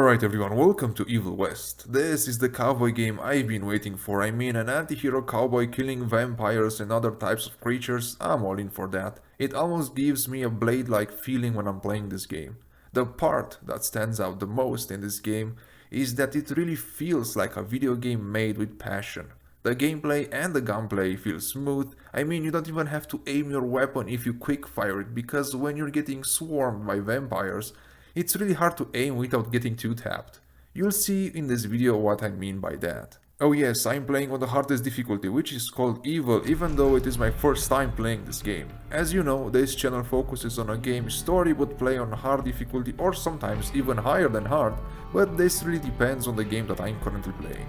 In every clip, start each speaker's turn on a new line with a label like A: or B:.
A: Alright everyone, welcome to Evil West. This is the cowboy game I've been waiting for. I mean, an anti-hero cowboy killing vampires and other types of creatures. I'm all in for that. It almost gives me a Blade-like feeling when I'm playing this game. The part that stands out the most in this game is that it really feels like a video game made with passion. The gameplay and the gunplay feel smooth. I mean, you don't even have to aim your weapon if you quick fire it, because when you're getting swarmed by vampires, it's really hard to aim without getting too tapped. You'll see in this video what I mean by that. Oh yes, I'm playing on the hardest difficulty, which is called Evil, even though it is my first time playing this game. As you know, this channel focuses on a game's story but play on hard difficulty or sometimes even higher than hard, but this really depends on the game that I'm currently playing.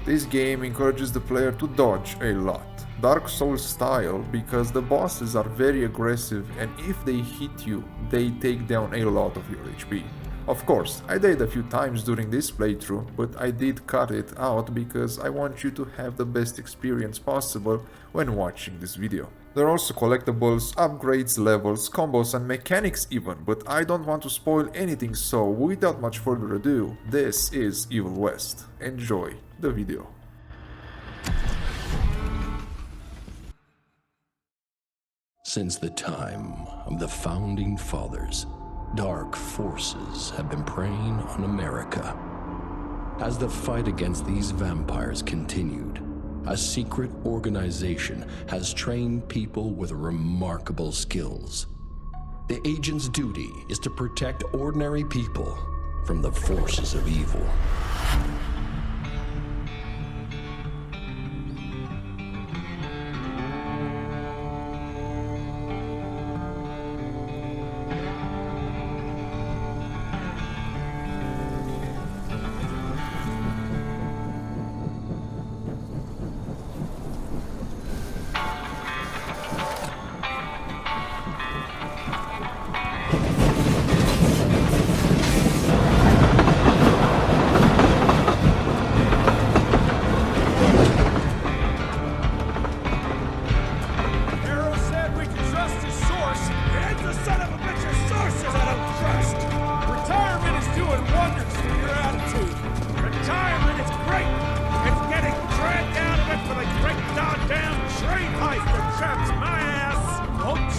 A: This game encourages the player to dodge a lot, Dark Souls style, because the bosses are very aggressive and if they hit you, they take down a lot of your HP. Of course, I died a few times during this playthrough, but I did cut it out because I want you to have the best experience possible when watching this video. There are also collectibles, upgrades, levels, combos and mechanics even, but I don't want to spoil anything, so without much further ado, this is Evil West. Enjoy the video.
B: Since the time of the Founding Fathers, dark forces have been preying on America. As the fight against these vampires continued, a secret organization has trained people with remarkable skills. The agent's duty is to protect ordinary people from the forces of evil.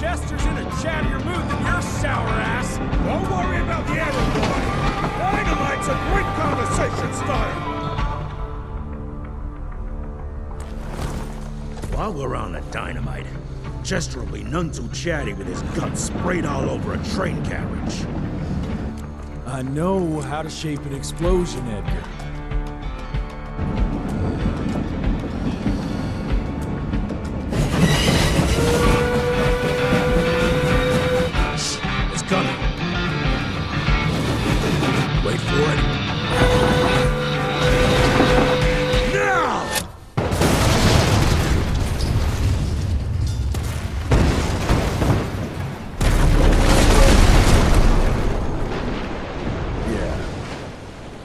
C: Chester's in a chattier mood than your sour ass. Don't worry about the arrow boy. Dynamite's a great conversation starter. While we're on the dynamite, Chester will be none too chatty with his guts sprayed all over a train carriage.
D: I know how to shape an explosion, Edgar.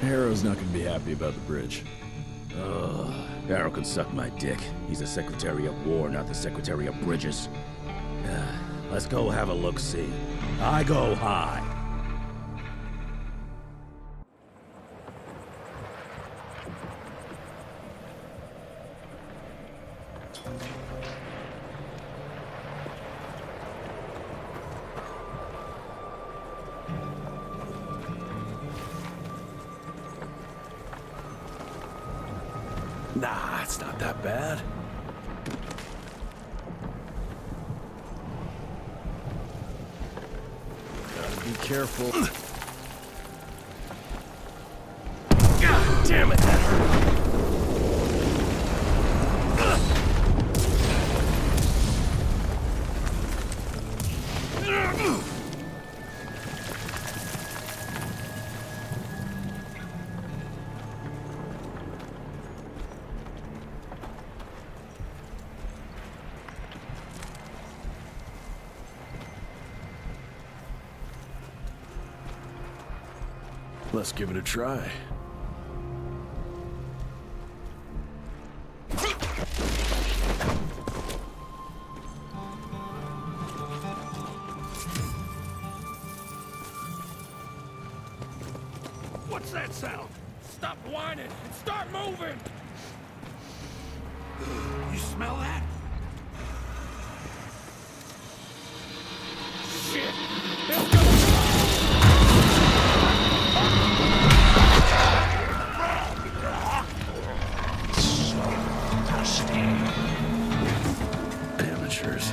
D: Harrow's not gonna be happy about the bridge.
C: Ugh, Harrow can suck my dick. He's the Secretary of War, not the Secretary of Bridges. Let's go have a look-see. I go high.
D: Nah, it's not that bad. Gotta be careful. God damn it, that hurt. Let's give it a try.
C: What What's that sound? Stop whining and start moving! You smell that? Shit! It's gonna...
B: Amateurs.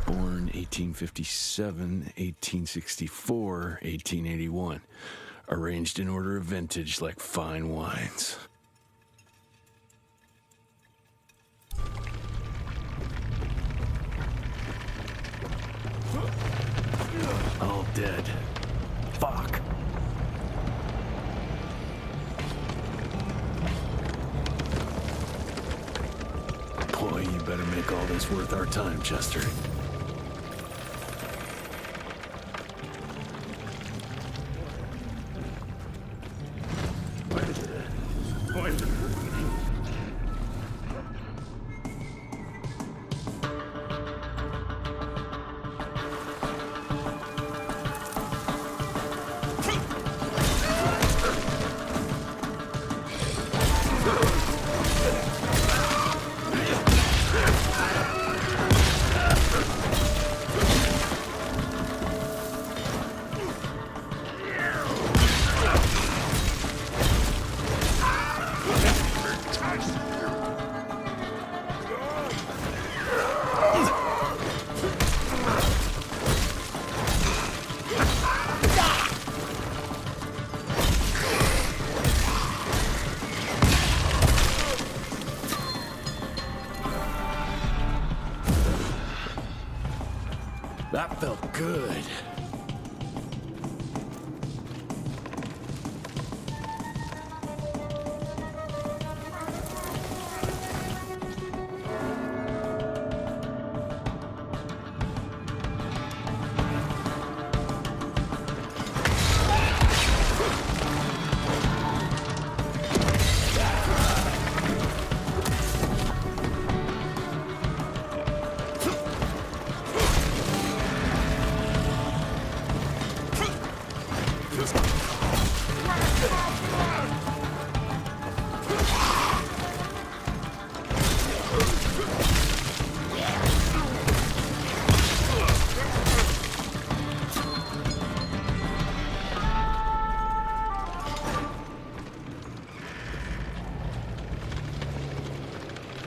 B: Born 1857, 1864, 1881. Arranged in order of vintage like fine wines. All dead. Fuck. Boy, you better make all this worth our time, Chester. That felt good.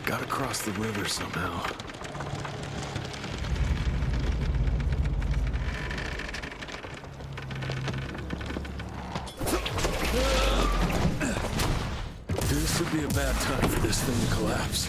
B: Gotta cross the river somehow. This would be a bad time for this thing to collapse.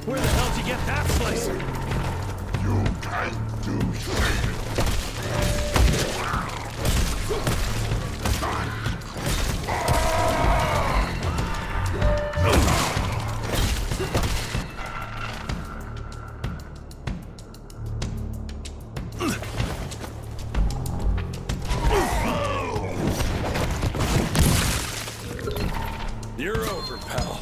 C: Where the hell did you get that slicer?
E: You can't do shit.
C: You're over, pal.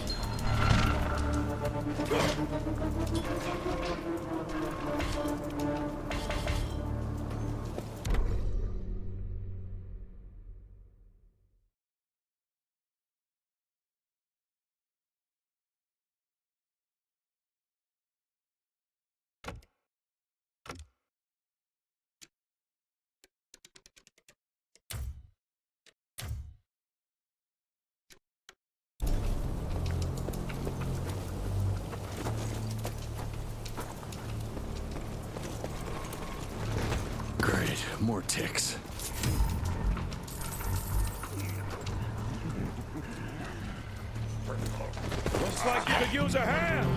B: Great, more ticks.
C: Looks like you could use a hand.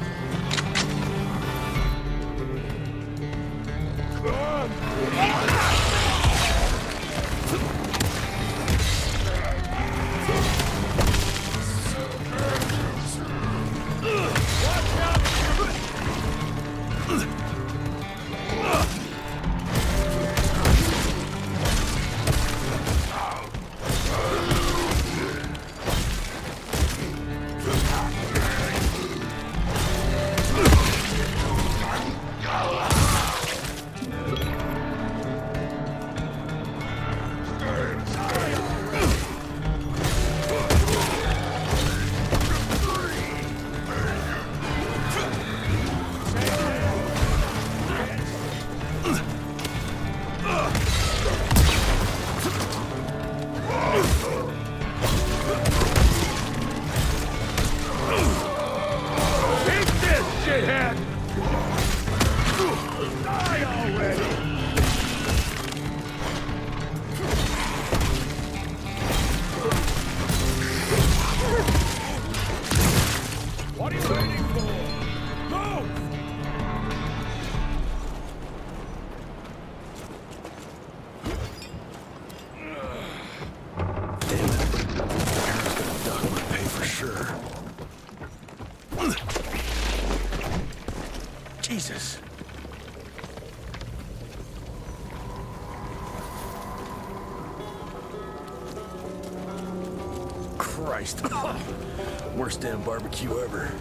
B: Jesus. Christ. Worst damn barbecue ever.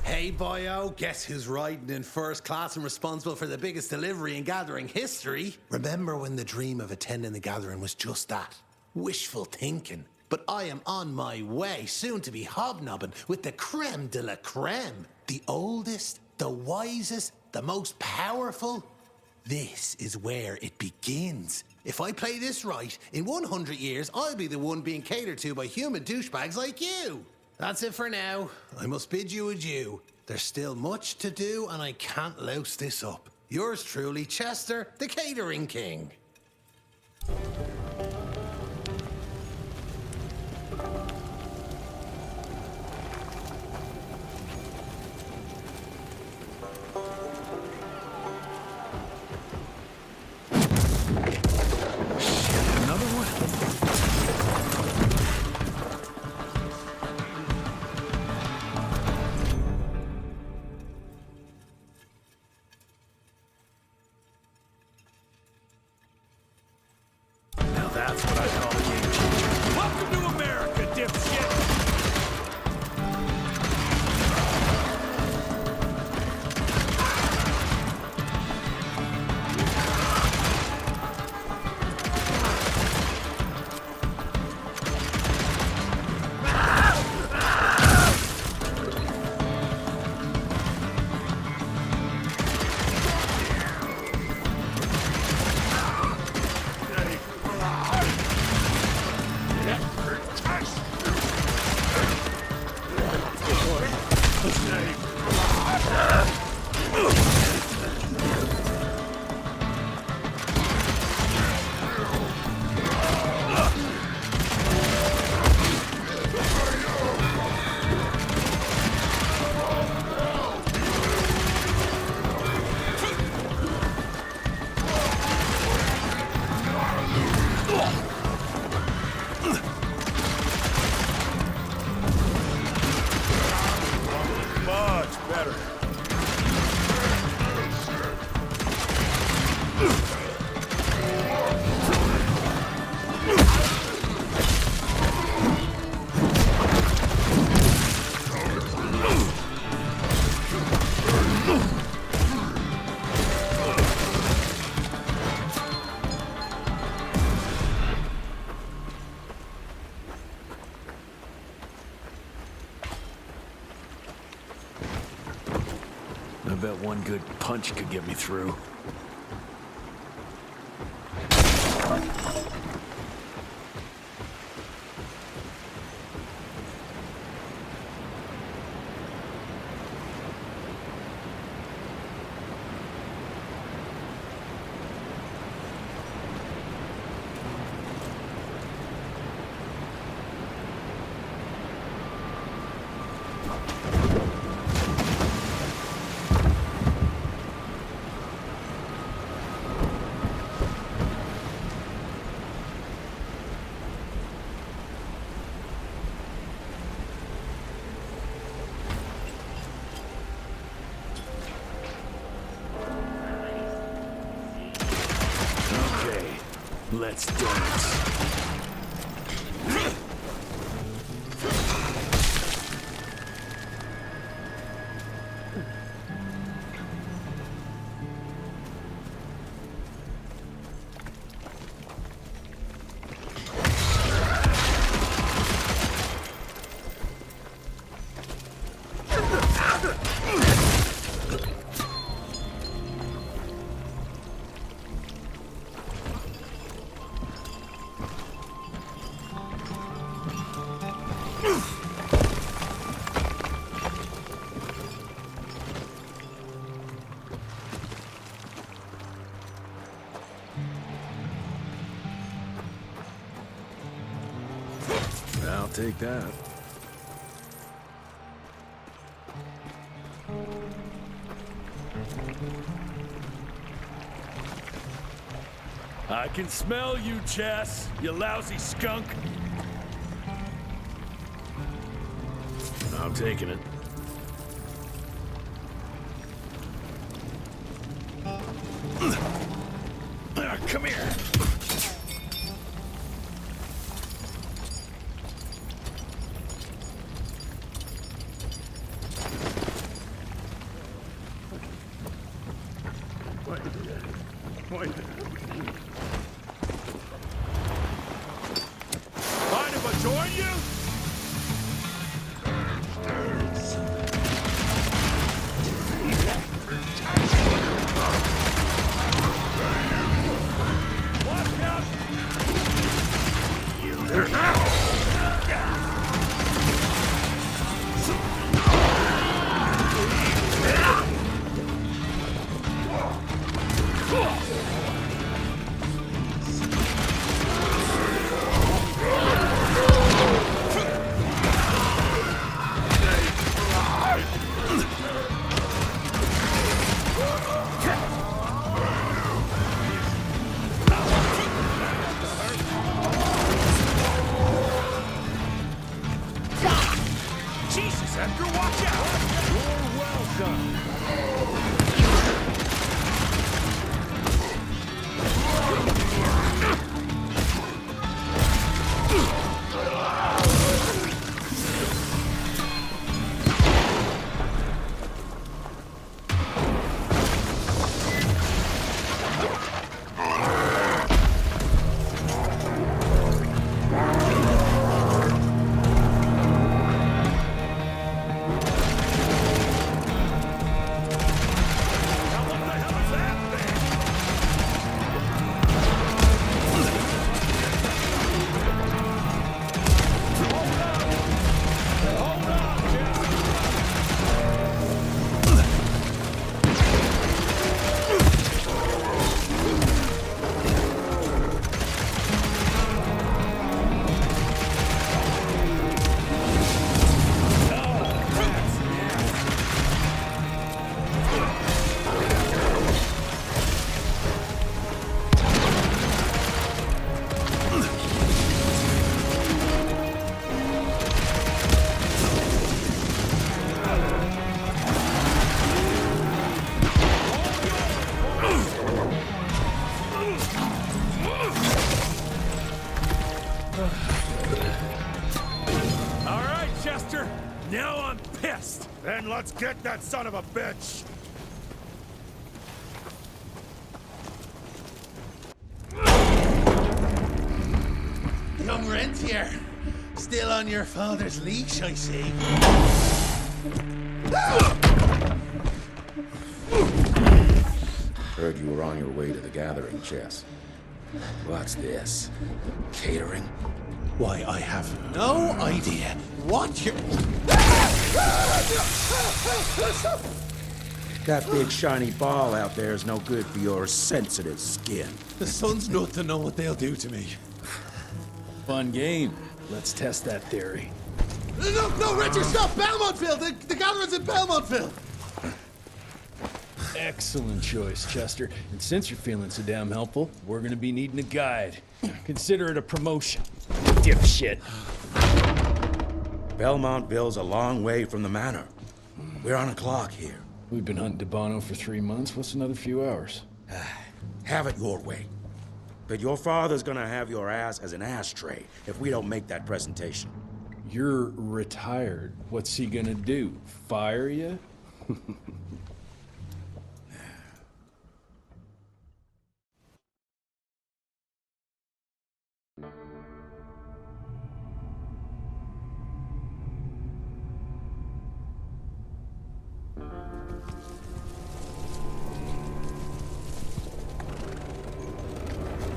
F: Hey boyo, guess who's riding in first class and responsible for the biggest delivery in gathering history? Remember when the dream of attending the gathering was just that? Wishful thinking. But I am on my way, soon to be hobnobbing with the creme de la creme. The oldest, the wisest, the most powerful. This is where it begins. If I play this right, in 100 years, I'll be the one being catered to by human douchebags like you. That's it for now. I must bid you adieu. There's still much to do, and I can't louse this up. Yours truly, Chester, the Catering King.
B: Another one?
D: Much better. I bet one good punch could get me through. Let's dance. I'll take that. I can smell you, Chess, you lousy skunk. I'm taking it. Come here. Mind if I join you? Watch out! Jesus, Edgar, watch out! You're welcome. Now I'm pissed!
E: Then let's get that son of a bitch!
F: Young Rentier, still on your father's leash, I see.
C: Heard you were on your way to the gathering, Chess. What's this? Catering?
F: Why, I have no idea what you're...
C: That big shiny ball out there is no good for your sensitive skin.
F: The sun's not to know what they'll do to me.
D: Fun game. Let's test that theory.
F: No, Richard, stop! Belmontville! The gathering's in Belmontville!
D: Excellent choice, Chester. And since you're feeling so damn helpful, we're gonna be needing a guide. Consider it a promotion. Dipshit.
C: Belmontville's a long way from the manor. We're on a clock here.
D: We've been hunting DeBono for 3 months. What's another few hours?
C: Have it your way. But your father's gonna have your ass as an ashtray if we don't make that presentation.
D: You're retired. What's he gonna do? Fire you?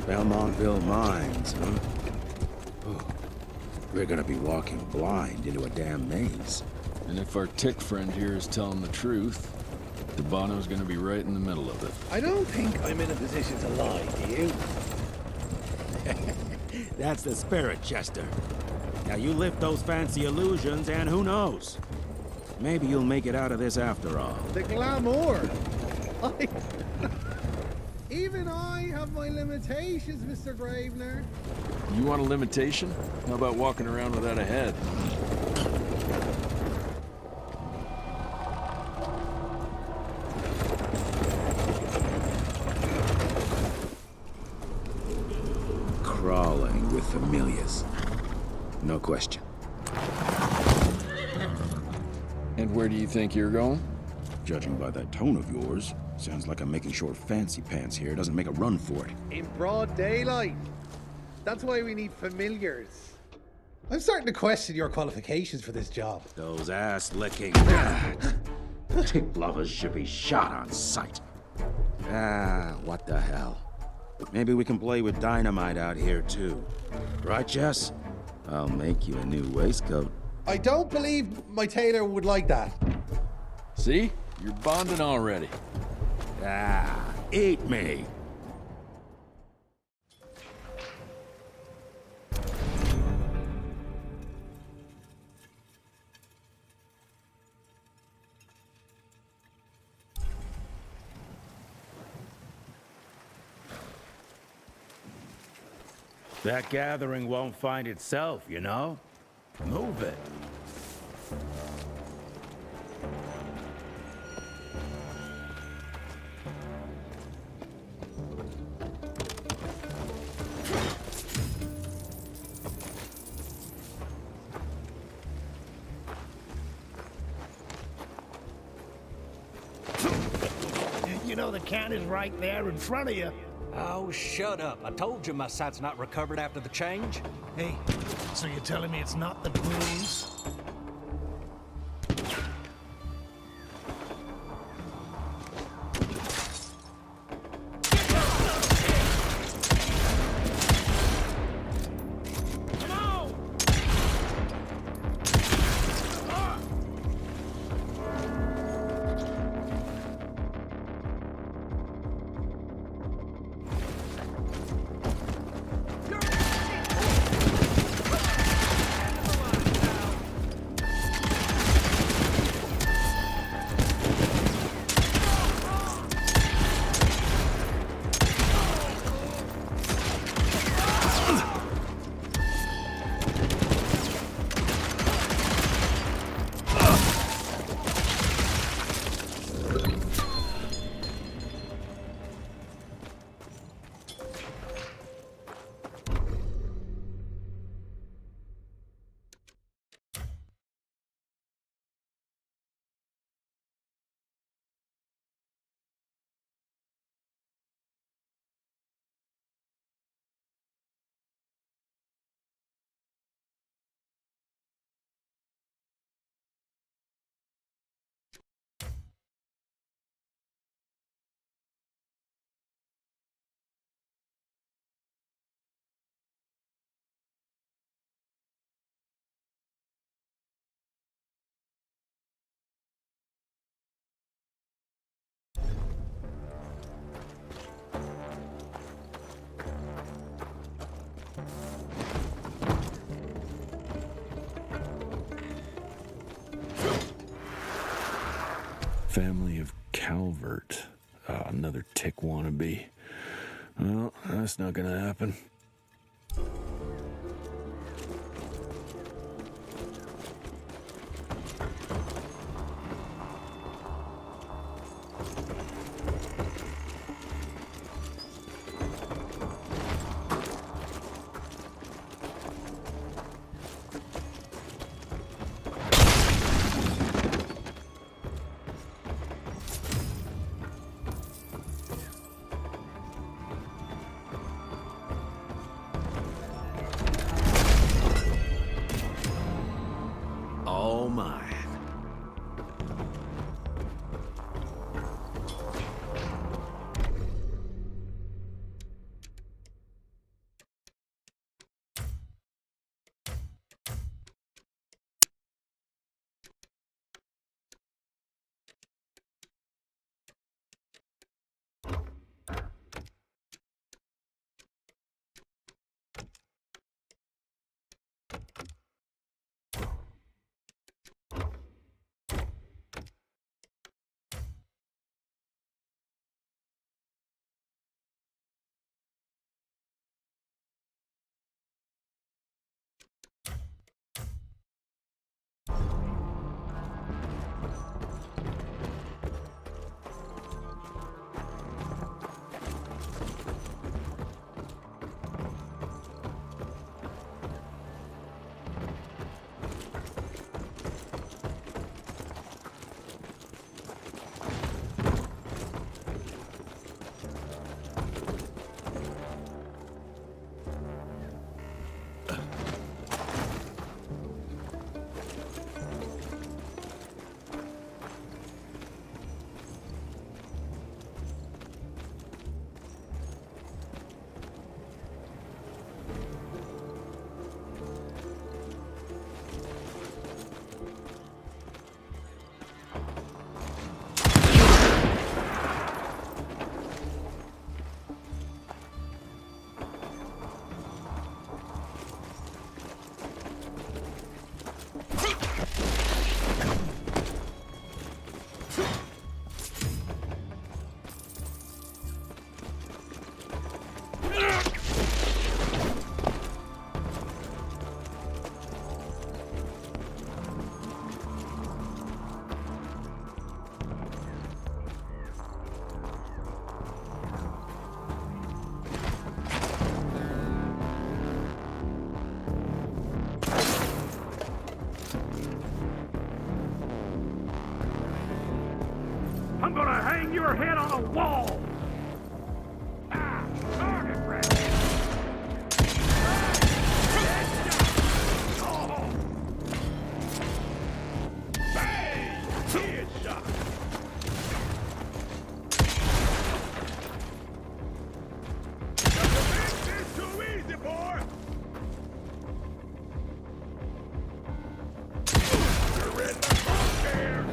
C: Belmontville Mines, huh? Oh, we're gonna be walking blind into a damn maze.
D: And if our tick friend here is telling the truth, DeBono's gonna be right in the middle of it.
G: I don't think I'm in a position to lie, do you?
C: That's the spirit, Chester. Now you lift those fancy illusions, and who knows? Maybe you'll make it out of this after all.
G: The glamour! Even I have my limitations, Mr. Gravener.
D: You want a limitation? How about walking around without a head?
C: Crawling with familiars. No question.
D: And where do you think you're going?
C: Judging by that tone of yours, sounds like I'm making short fancy pants here. Doesn't make a run for it.
G: In broad daylight. That's why we need familiars. I'm starting to question your qualifications for this job.
C: Those ass-licking tick lovers should be shot on sight. What the hell? Maybe we can play with dynamite out here, too. Right, Jess? I'll make you a new waistcoat.
G: I don't believe my tailor would like that.
D: See? You're bonding already.
C: Eat me! That gathering won't find itself, you know? Move it.
H: You know the can is right there in front of you.
I: Oh, shut up. I told you my sight's not recovered after the change.
H: Hey, so you're telling me it's not the booze?
D: family of Calvert. Another tick wannabe. Well, that's not gonna happen.
C: All mine.
E: I'm gonna hang your head on a wall! Ah, target practice! Oh. Bang! Headshot! This is too easy, boy! You're in the crosshair!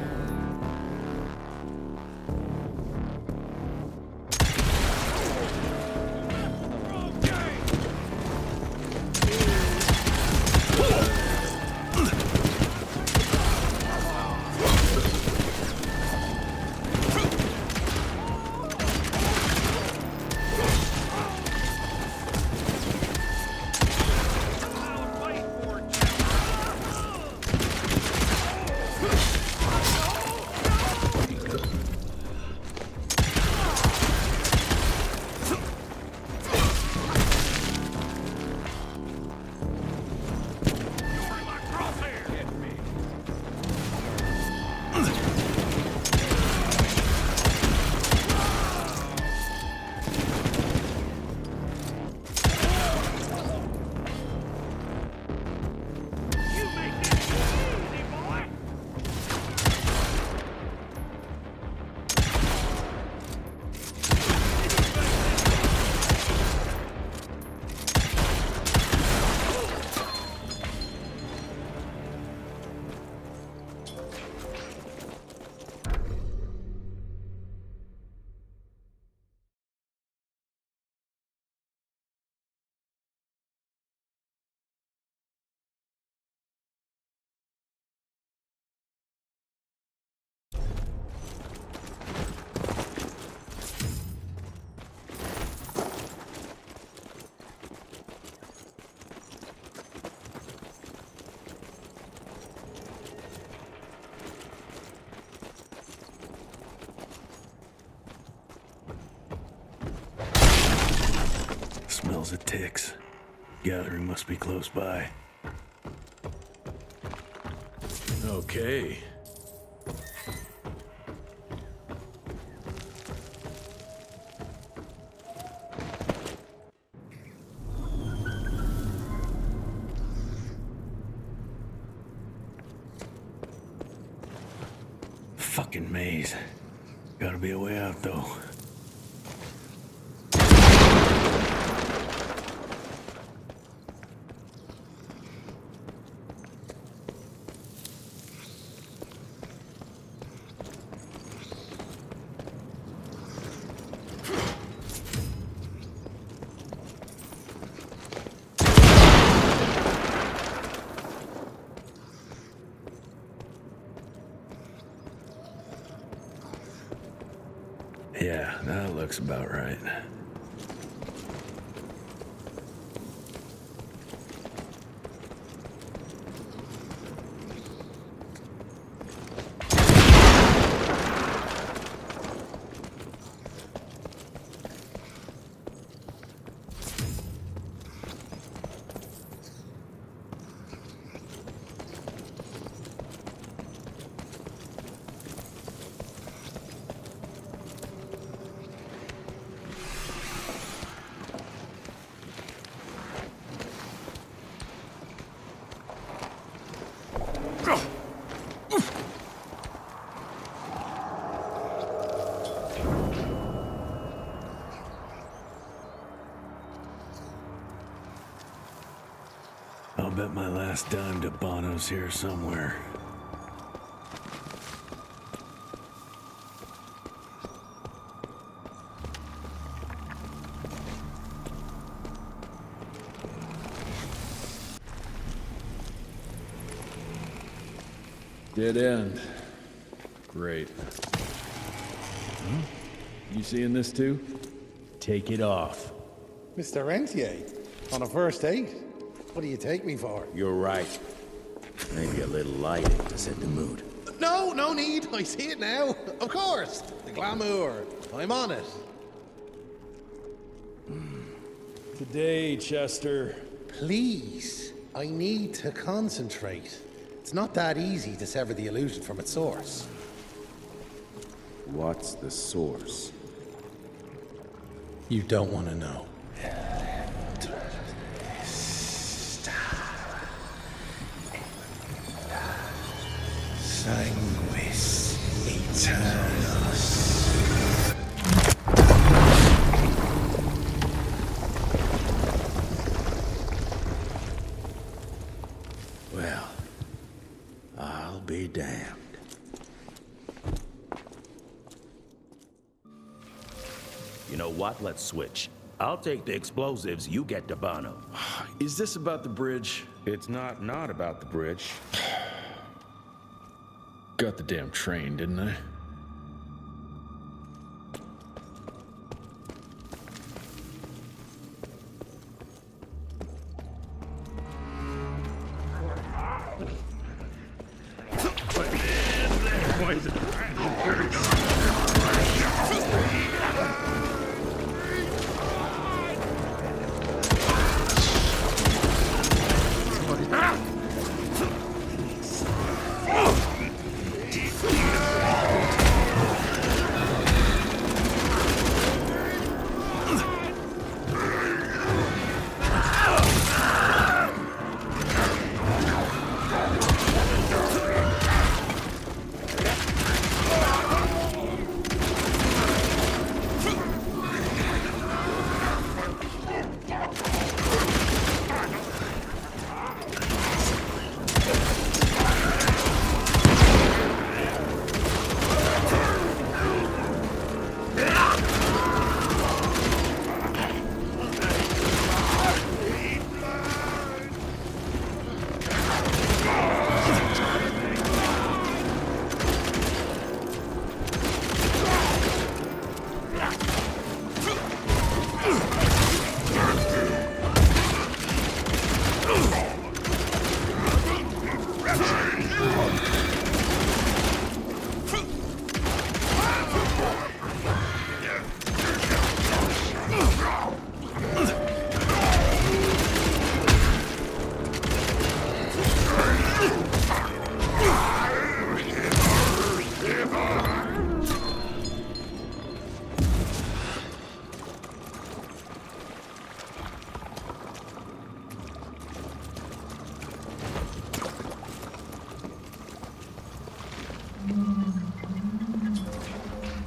D: smells of ticks. Gathering must be close by. Okay. Fucking maze. Gotta be a way out, though. Yeah, that looks about right. I'll bet my last dime to Bono's here somewhere. Dead end. Great. You seeing this too? Take it off.
G: Mr. Rentier, on a first date? What do you take me for?
C: You're right. Maybe a little lighting to set the mood.
G: No, no need. I see it now. Of course. The glamour. I'm on it.
D: Today, Chester.
G: Please. I need to concentrate. It's not that easy to sever the illusion from its source.
C: What's the source?
G: You don't want to know. Sanguis Eternus.
C: Well, I'll be damned.
J: You know what? Let's switch. I'll take the explosives, you get to Bono.
D: Is this about the bridge?
C: It's not about the bridge.
D: Got the damn train, didn't I?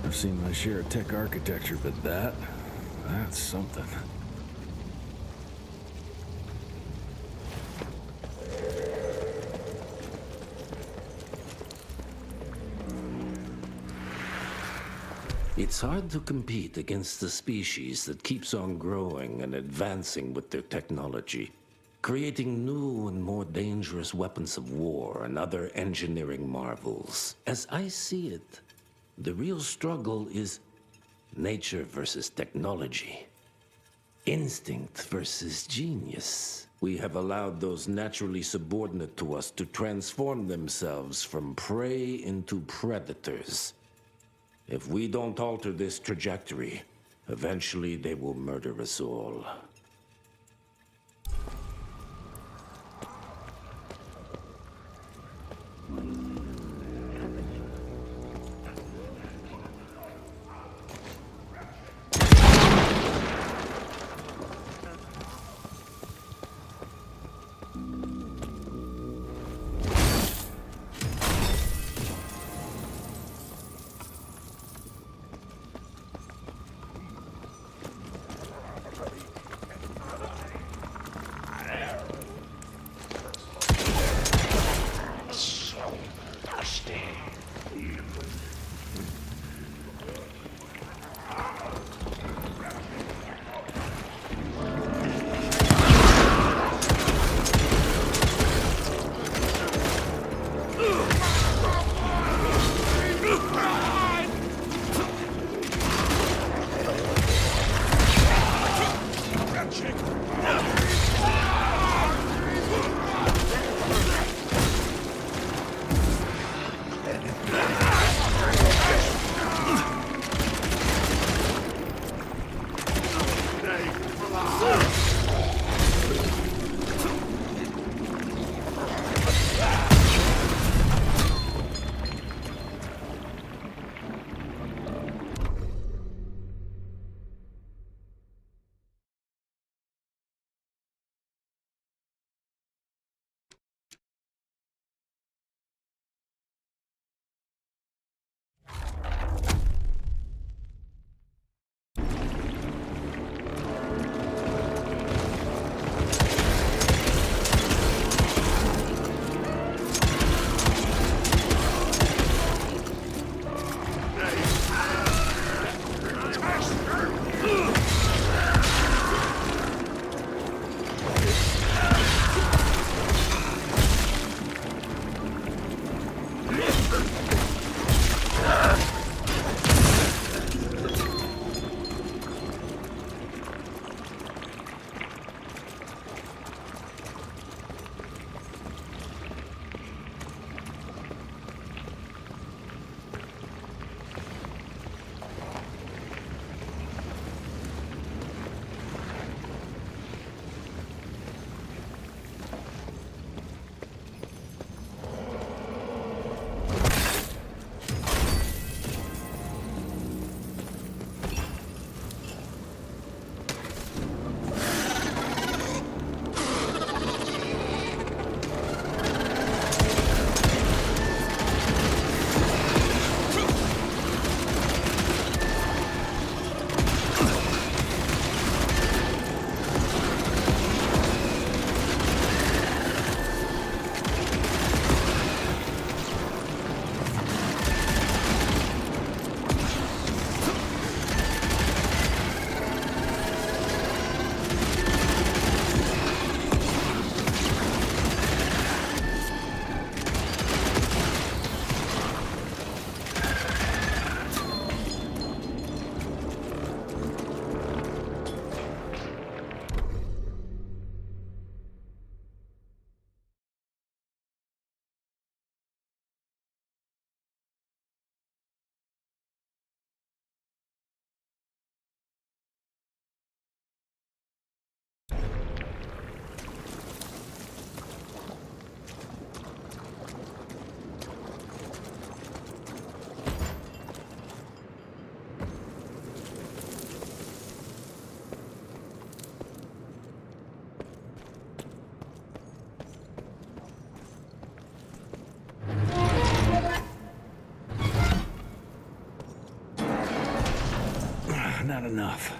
D: I've seen my share of tech architecture, but that's something.
J: It's hard to compete against a species that keeps on growing and advancing with their technology, creating new and more dangerous weapons of war and other engineering marvels. As I see it, the real struggle is nature versus technology, instinct versus genius. We have allowed those naturally subordinate to us to transform themselves from prey into predators. If we don't alter this trajectory, eventually they will murder us all.
D: not enough.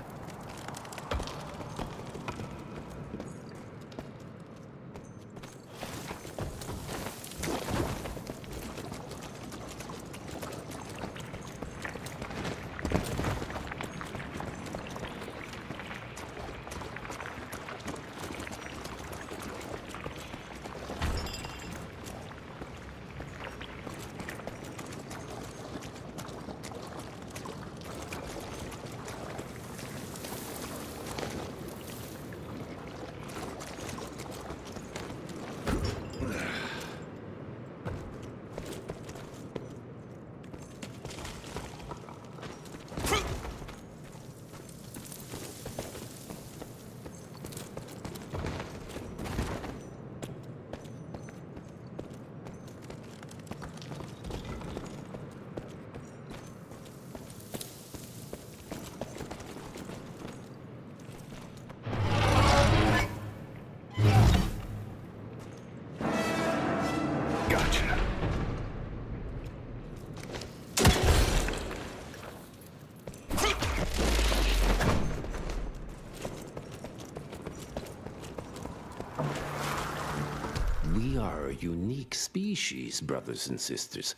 J: We are a unique species, brothers and sisters.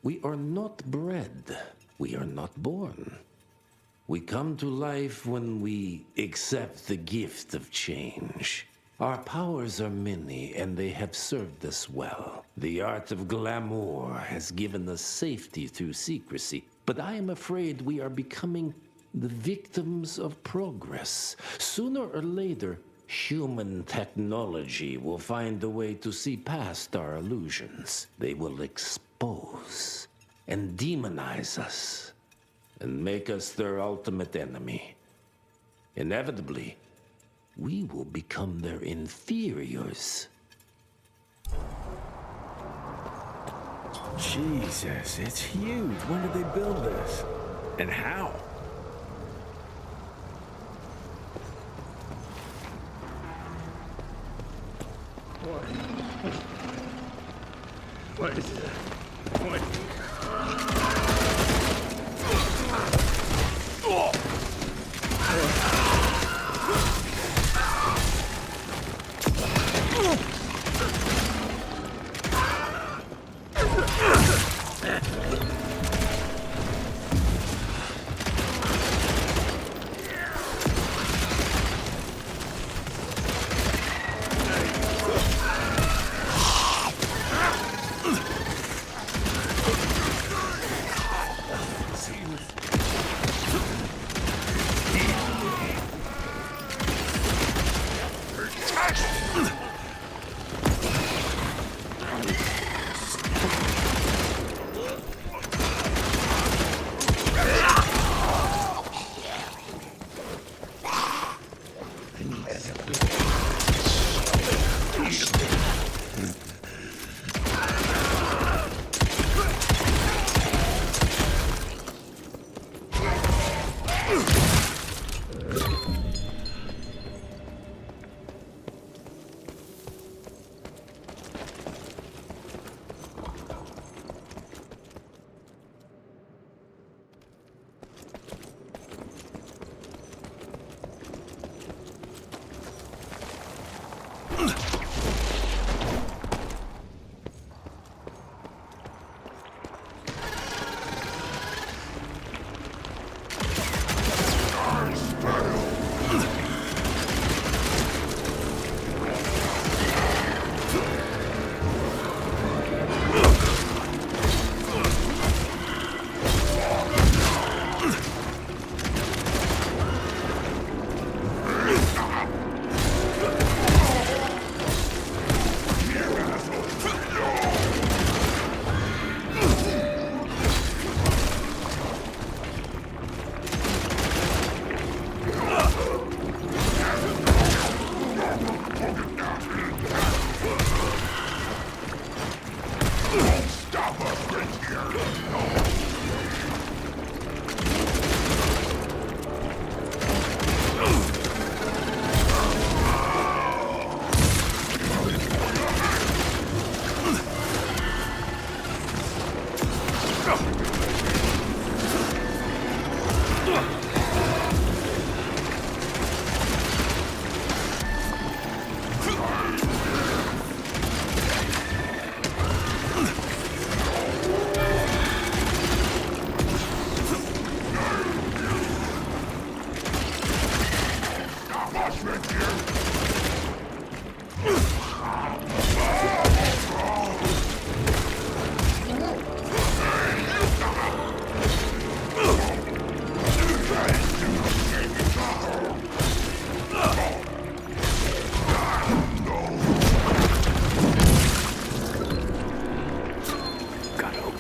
J: We are not bred. We are not born. We come to life when we accept the gift of change. Our powers are many, and they have served us well. The art of glamour has given us safety through secrecy, but I am afraid we are becoming the victims of progress. Sooner or later, human technology will find a way to see past our illusions. They will expose and demonize us and make us their ultimate enemy. Inevitably, we will become their inferiors.
D: Jesus, it's huge. When did they build this? And how?
H: What is it? What?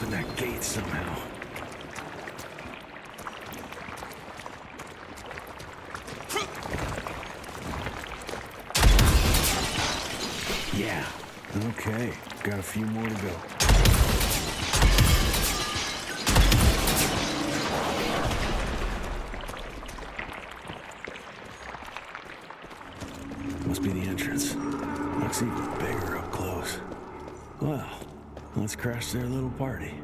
D: open that gate somehow. Yeah. Okay. Got a few more to go. Must be the entrance. Looks even bigger up close. Well, let's crash their little party.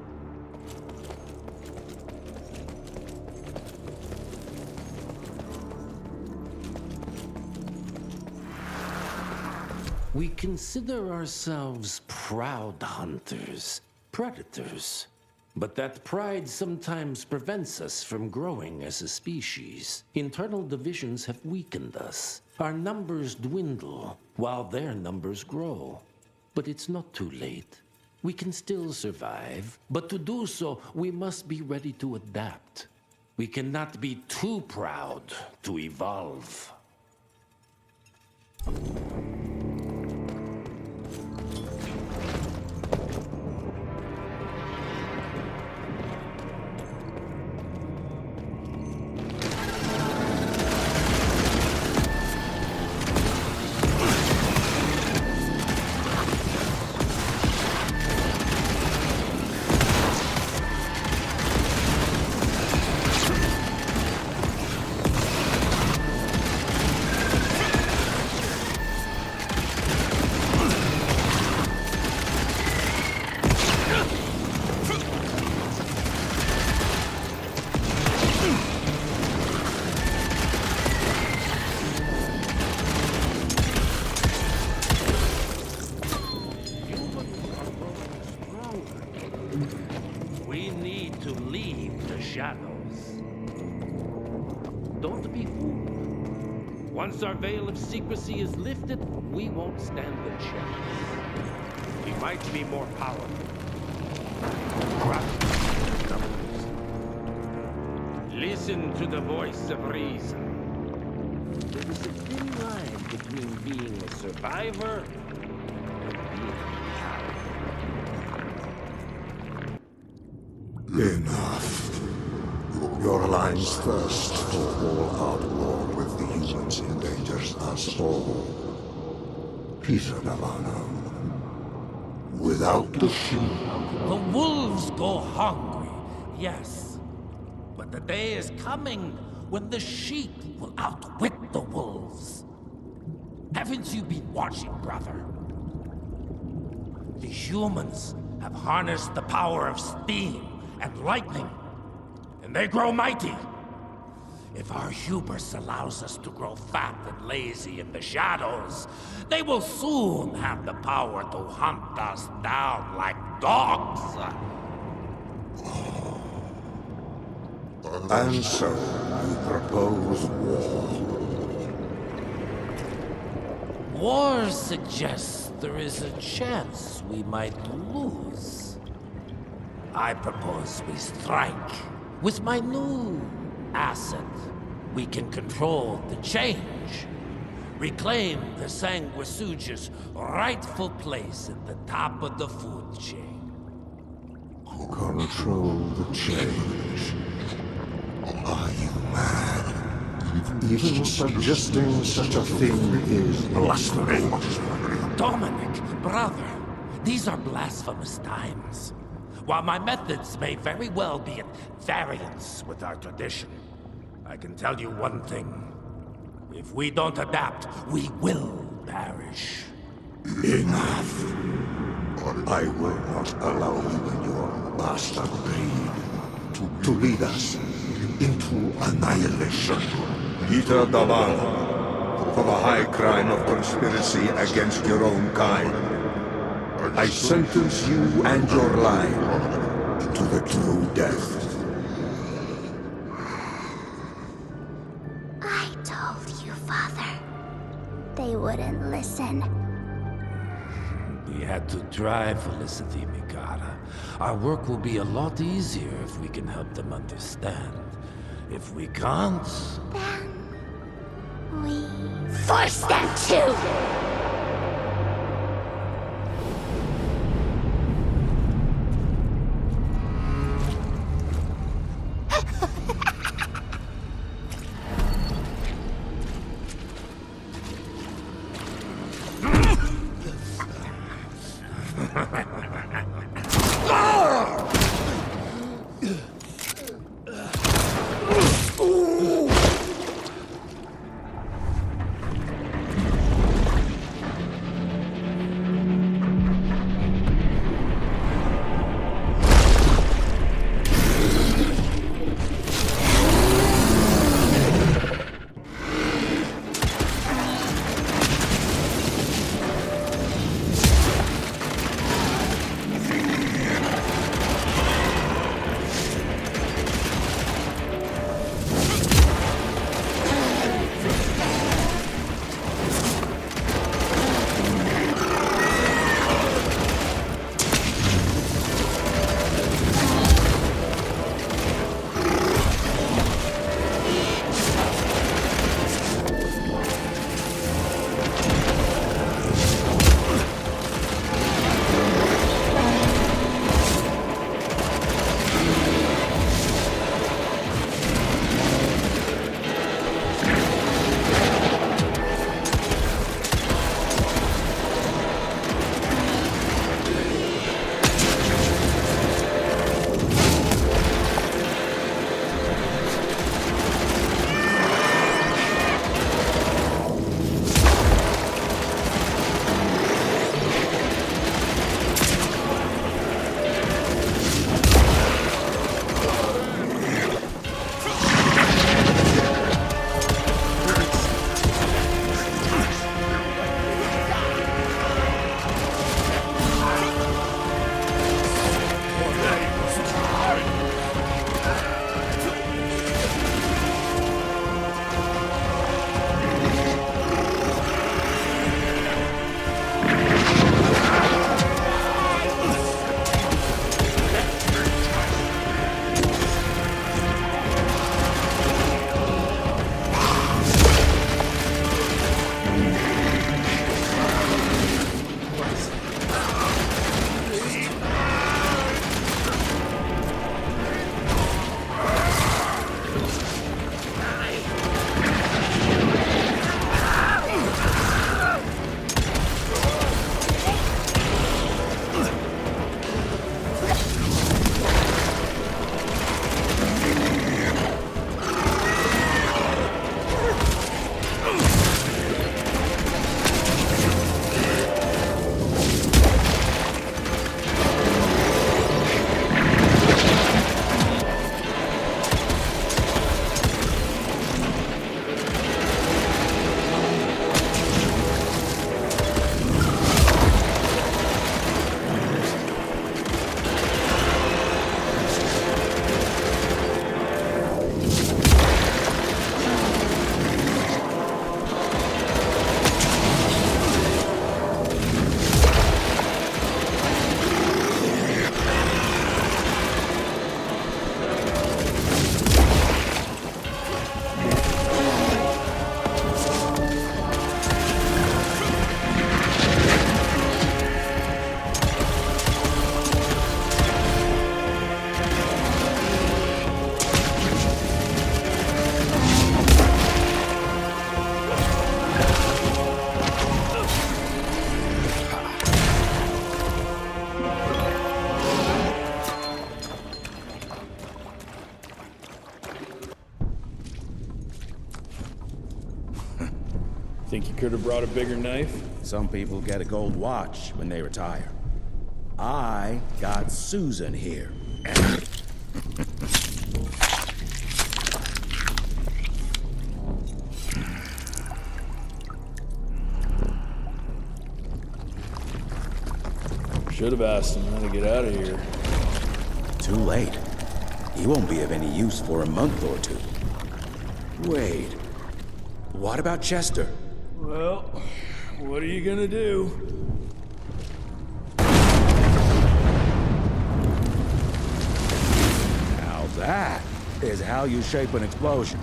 J: We consider ourselves proud hunters, predators. But that pride sometimes prevents us from growing as a species. Internal divisions have weakened us. Our numbers dwindle while their numbers grow. But it's not too late. We can still survive, but to do so, we must be ready to adapt. We cannot be too proud to evolve. We need to leave the shadows. Don't be fooled. Once our veil of secrecy is lifted, we won't stand a chance. We might be more powerful. Listen to the voice of reason. There is a thin line between being a survivor and being
K: Enough. Your alliance thirst for all-out war with the humans endangers us all. Peter Navano. Without the sheep.
I: The wolves go hungry, yes. But the day is coming when the sheep will outwit the wolves. Haven't you been watching, brother? The humans have harnessed the power of steam and lightning, and they grow mighty. If our hubris allows us to grow fat and lazy in the shadows, they will soon have the power to hunt us down like dogs.
K: And so, you propose war.
I: War suggests there is a chance we might lose. I propose we strike. With my new asset, we can control the change. Reclaim the Sanguisuja's rightful place at the top of the food chain.
K: Control the change. Are you mad? Even suggesting such a thing is blasphemy.
I: Dominic, brother, these are blasphemous times. While my methods may very well be at variance with our tradition, I can tell you one thing. If we don't adapt, we will perish.
K: Enough. I will not allow you and your bastard breed to lead us into annihilation. Peter Davan, for the high crime of conspiracy against your own kind, I sentence you and your line to the true death.
L: I told you, Father. They wouldn't listen.
I: We had to try, Felicity Mikata. Our work will be a lot easier if we can help them understand. If we can't...
L: Then... we... force them to!
D: Think you could have brought a bigger knife?
C: Some people get a gold watch when they retire. I got Susan here.
D: Should have asked him how to get out of here.
C: Too late. He won't be of any use for a month or two. Wait. What about Chester?
D: Well, what are you gonna do?
C: Now that is how you shape an explosion.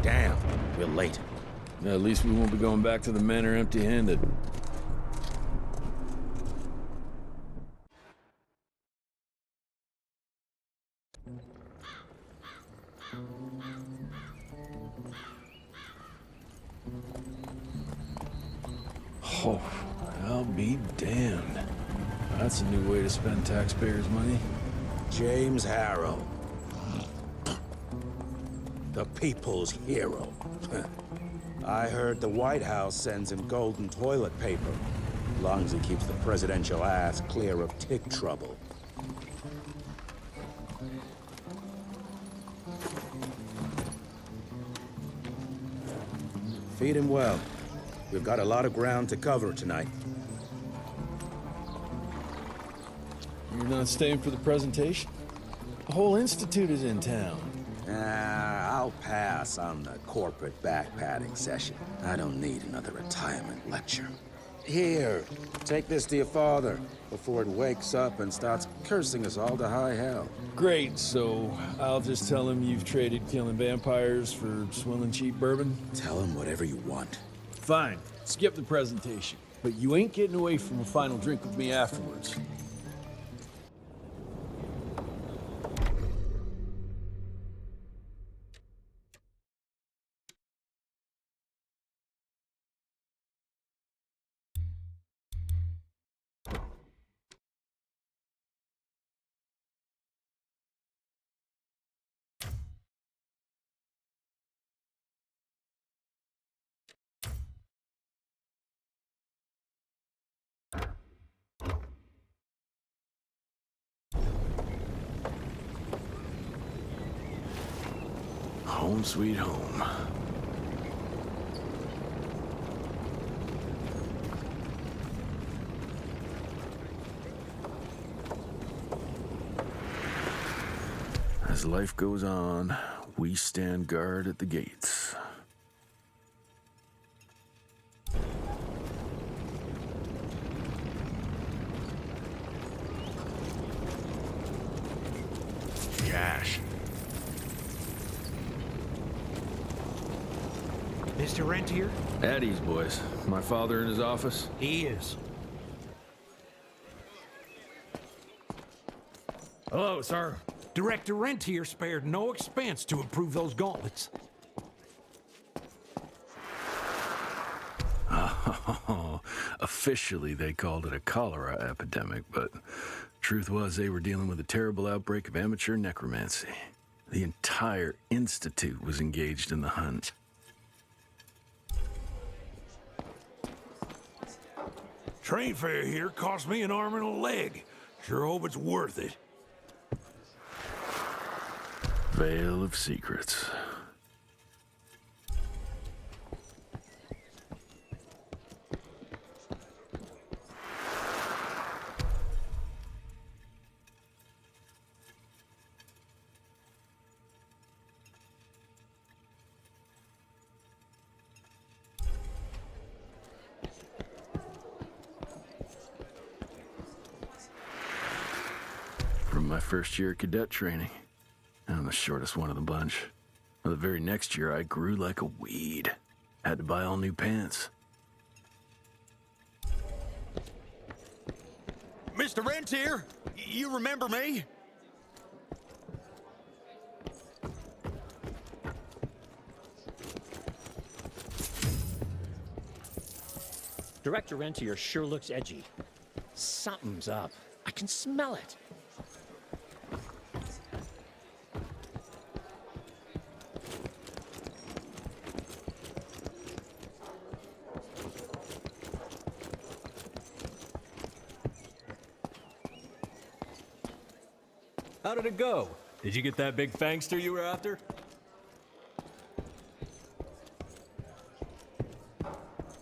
C: Damn, we're late.
D: At least we won't be going back to the manor empty-handed. Oh, I'll be damned. That's a new way to spend taxpayers' money.
C: James Harrow. The people's hero. I heard the White House sends him golden toilet paper. As long as he keeps the presidential ass clear of tick trouble. Feed him well. We've got a lot of ground to cover tonight.
D: You're not staying for the presentation? The whole institute is in town.
C: I'll pass on the corporate backpatting session. I don't need another retirement lecture. Here, take this to your father before it wakes up and starts cursing us all to high hell.
D: Great, so I'll just tell him you've traded killing vampires for swilling cheap bourbon?
C: Tell him whatever you want.
D: Fine, skip the presentation. But you ain't getting away from a final drink with me afterwards.
B: Home sweet home. As life goes on, we stand guard at the gates.
H: Cash. Mr. Rentier?
B: At ease, boys. My father in his office?
H: He is. Hello, sir. Director Rentier spared no expense to improve those gauntlets.
B: Oh, officially they called it a cholera epidemic, but truth was they were dealing with a terrible outbreak of amateur necromancy. The entire institute was engaged in the hunt.
H: Train fare here cost me an arm and a leg. Sure hope it's worth it.
B: Veil of secrets. From my first year of cadet training. I'm the shortest one of the bunch. Well, the very next year, I grew like a weed. Had to buy all new pants.
M: Mr. Rentier, you remember me?
N: Director Rentier sure looks edgy. Something's up. I can smell it.
D: How did it go? Did you get that big fangster you were after?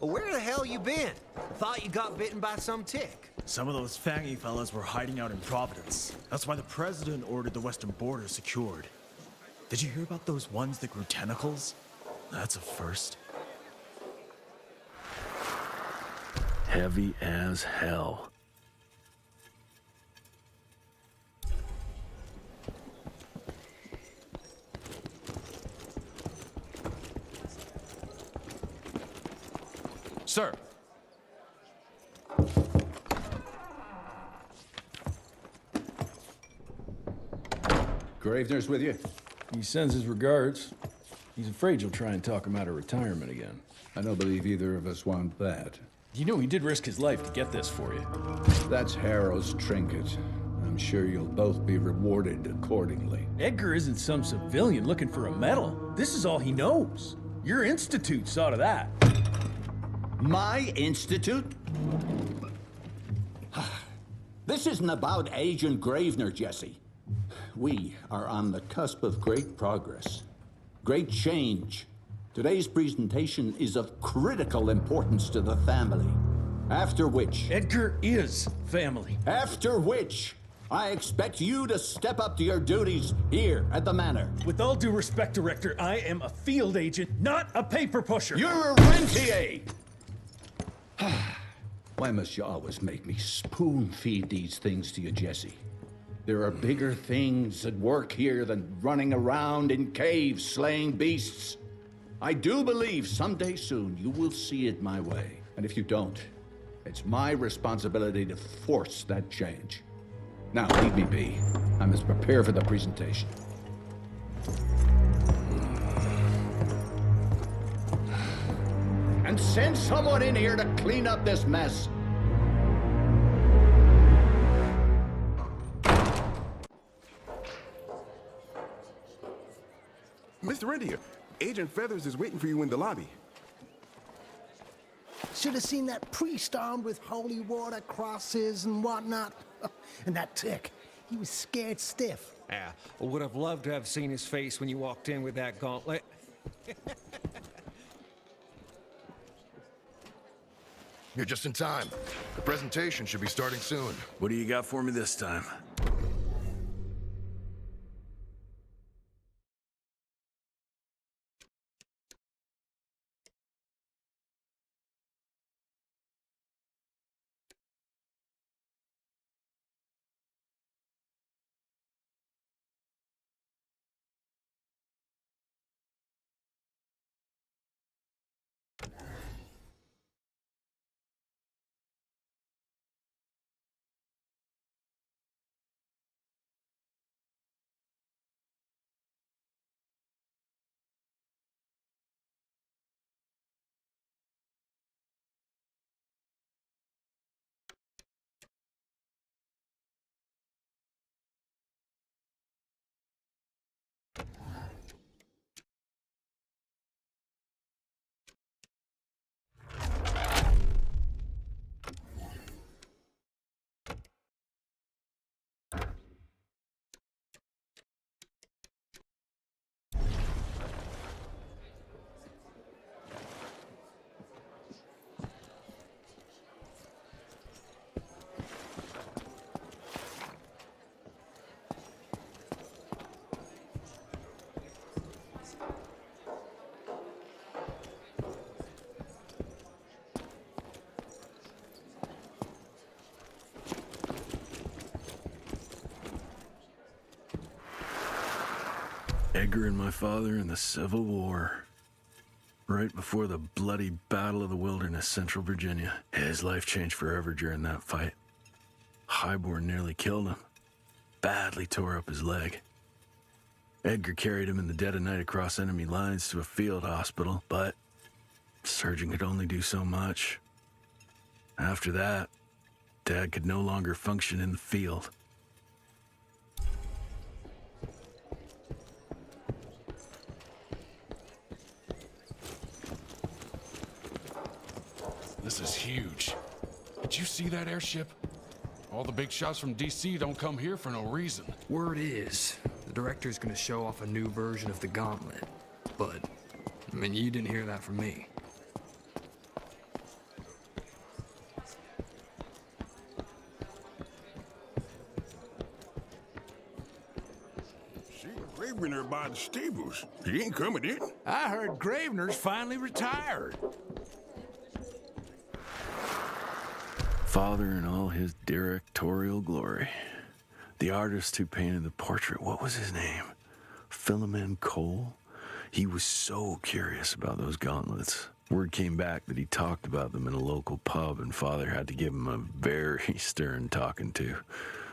O: Well, where the hell you been? Thought you got bitten by some tick.
M: Some of those fangy fellas were hiding out in Providence. That's why the president ordered the western border secured. Did you hear about those ones that grew tentacles? That's a first.
D: Heavy as hell.
P: Sir.
Q: Gravener's with you?
D: He sends his regards. He's afraid you'll try and talk him out of retirement again.
Q: I don't believe either of us want that.
D: You know he did risk his life to get this for you.
Q: That's Harrow's trinket. I'm sure you'll both be rewarded accordingly.
D: Edgar isn't some civilian looking for a medal. This is all he knows. Your institute saw to that.
R: My institute? This isn't about Agent Gravener, Jesse. We are on the cusp of great progress, great change. Today's presentation is of critical importance to the family. After which...
D: Edgar is family.
R: After which, I expect you to step up to your duties here at the Manor.
D: With all due respect, Director, I am a field agent, not a paper pusher.
R: You're a rentier!
Q: Why must you always make me spoon-feed these things to you, Jesse? There are bigger things at work here than running around in caves slaying beasts. I do believe someday soon you will see it my way. And if you don't, it's my responsibility to force that change. Now, leave me be. I must prepare for the presentation.
R: And send someone in here to clean up this mess.
S: Mr. Rentier, Agent Feathers is waiting for you in the lobby.
F: Should have seen that priest armed with holy water, crosses, and whatnot. And that tick, he was scared stiff.
O: Yeah, I would have loved to have seen his face when you walked in with that gauntlet.
T: You're just in time. The presentation should be starting soon.
D: What do you got for me this time? Edgar and my father in the Civil War. Right before the bloody Battle of the Wilderness, Central Virginia. His life changed forever during that fight. Highborn nearly killed him. Badly tore up his leg. Edgar carried him in the dead of night across enemy lines to a field hospital, but the surgeon could only do so much. After that, Dad could no longer function in the field.
P: This is huge. Did you see that airship? All the big shots from DC don't come here for no reason.
U: Word is, the director's gonna show off a new version of the gauntlet. But, I mean, you didn't hear that from me.
H: Gravener by the stables. He ain't coming in.
V: I heard Gravener's finally retired.
D: Father in all his directorial glory. The artist who painted the portrait, what was his name? Philemon Cole? He was so curious about those gauntlets. Word came back that he talked about them in a local pub, and Father had to give him a very stern talking to.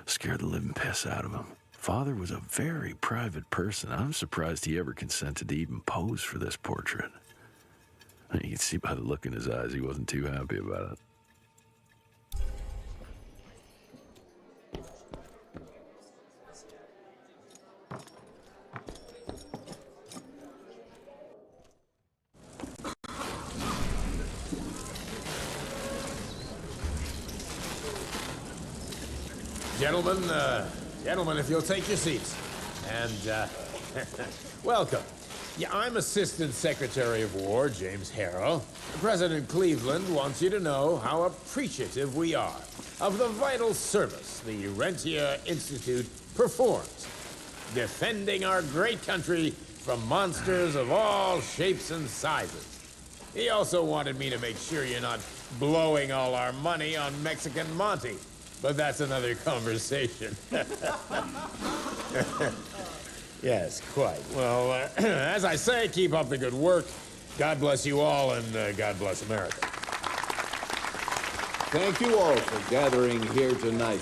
D: Scared the living piss out of him. Father was a very private person. I'm surprised he ever consented to even pose for this portrait. You can see by the look in his eyes he wasn't too happy about it.
W: Gentlemen, if you'll take your seats. And, welcome. Yeah, I'm Assistant Secretary of War, James Harrow. President Cleveland wants you to know how appreciative we are of the vital service the Rentier Institute performs, defending our great country from monsters of all shapes and sizes. He also wanted me to make sure you're not blowing all our money on Mexican Monty. But that's another conversation. Yes, quite. Well, as I say, keep up the good work. God bless you all, and God bless America.
R: Thank you all for gathering here tonight.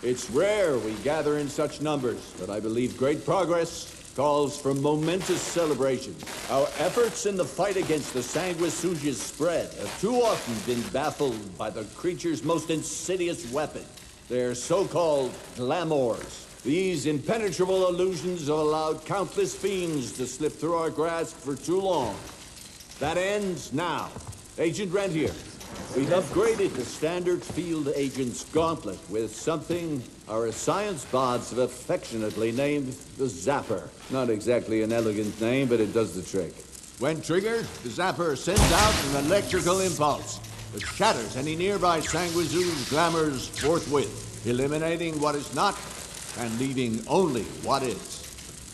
R: It's rare we gather in such numbers, but I believe great progress calls for momentous celebration. Our efforts in the fight against the sanguisuga's spread have too often been baffled by the creature's most insidious weapon, their so-called glamours. These impenetrable illusions have allowed countless fiends to slip through our grasp for too long. That ends now. Agent Rentier, we've upgraded the standard field agent's gauntlet with something our science bots have affectionately named the Zapper. Not exactly an elegant name, but it does the trick. When triggered, the Zapper sends out an electrical impulse that shatters any nearby sanguisuga's glamours forthwith, eliminating what is not and leaving only what is.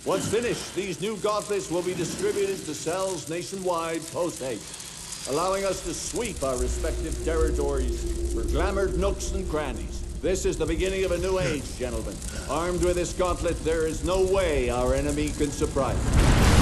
R: Once finished, these new gauntlets will be distributed to cells nationwide post-haste, allowing us to sweep our respective territories for glamoured nooks and crannies. This is the beginning of a new age, gentlemen. Armed with this gauntlet, there is no way our enemy can surprise us.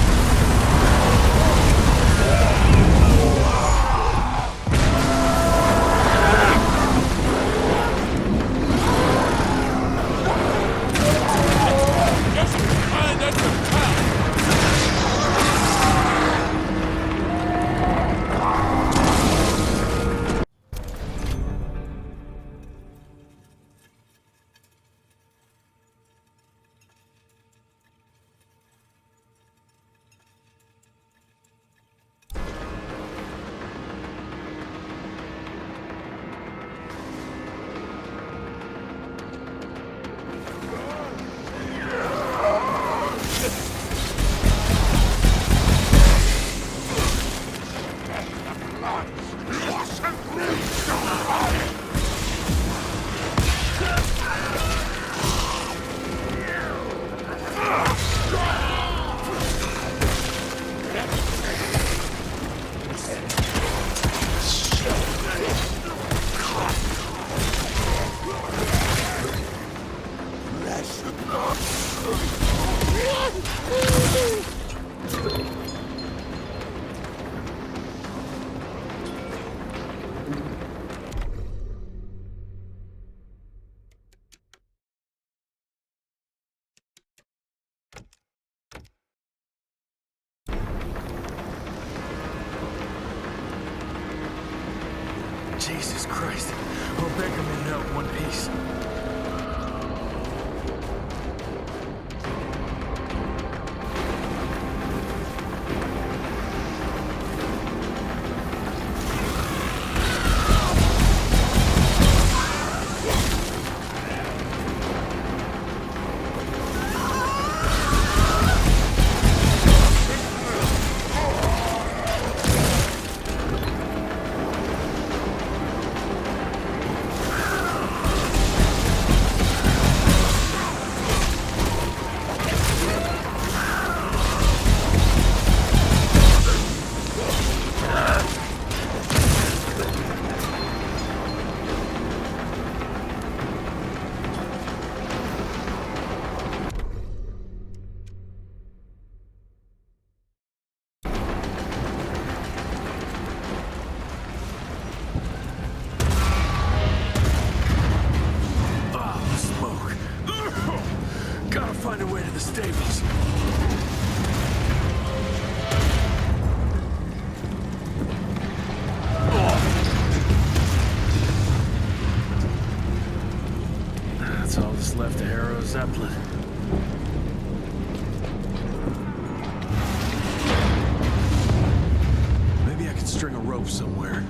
U: Jesus Christ. Hope Baker made it out in one piece.
D: find a way to the stables. That's all that's left of Harrow's Zeppelin. Maybe I could string a rope somewhere.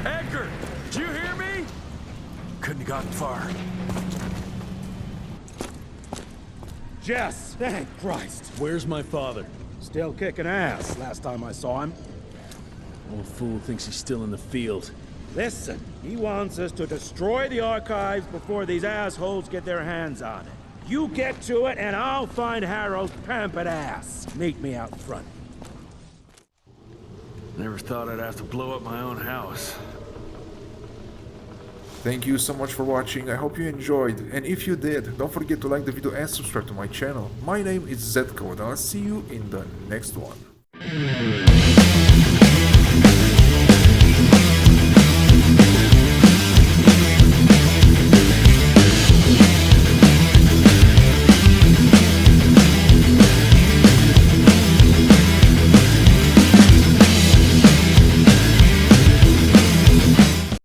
D: Edgar! Do you hear me? Couldn't have gotten far.
C: Jess, thank Christ.
A: Where's my father?
C: Still kicking ass, last time I saw him.
A: Old fool thinks he's still in the field.
C: Listen, he wants us to destroy the archives before these assholes get their hands on it. You get to it, and I'll find Harold's pampered ass. Meet me out front.
D: Never thought I'd have to blow up my own house.
E: Thank you so much for watching, I hope you enjoyed, and if you did, don't forget to like the video and subscribe to my channel. My name is ZethKode, and I'll see you in the next one.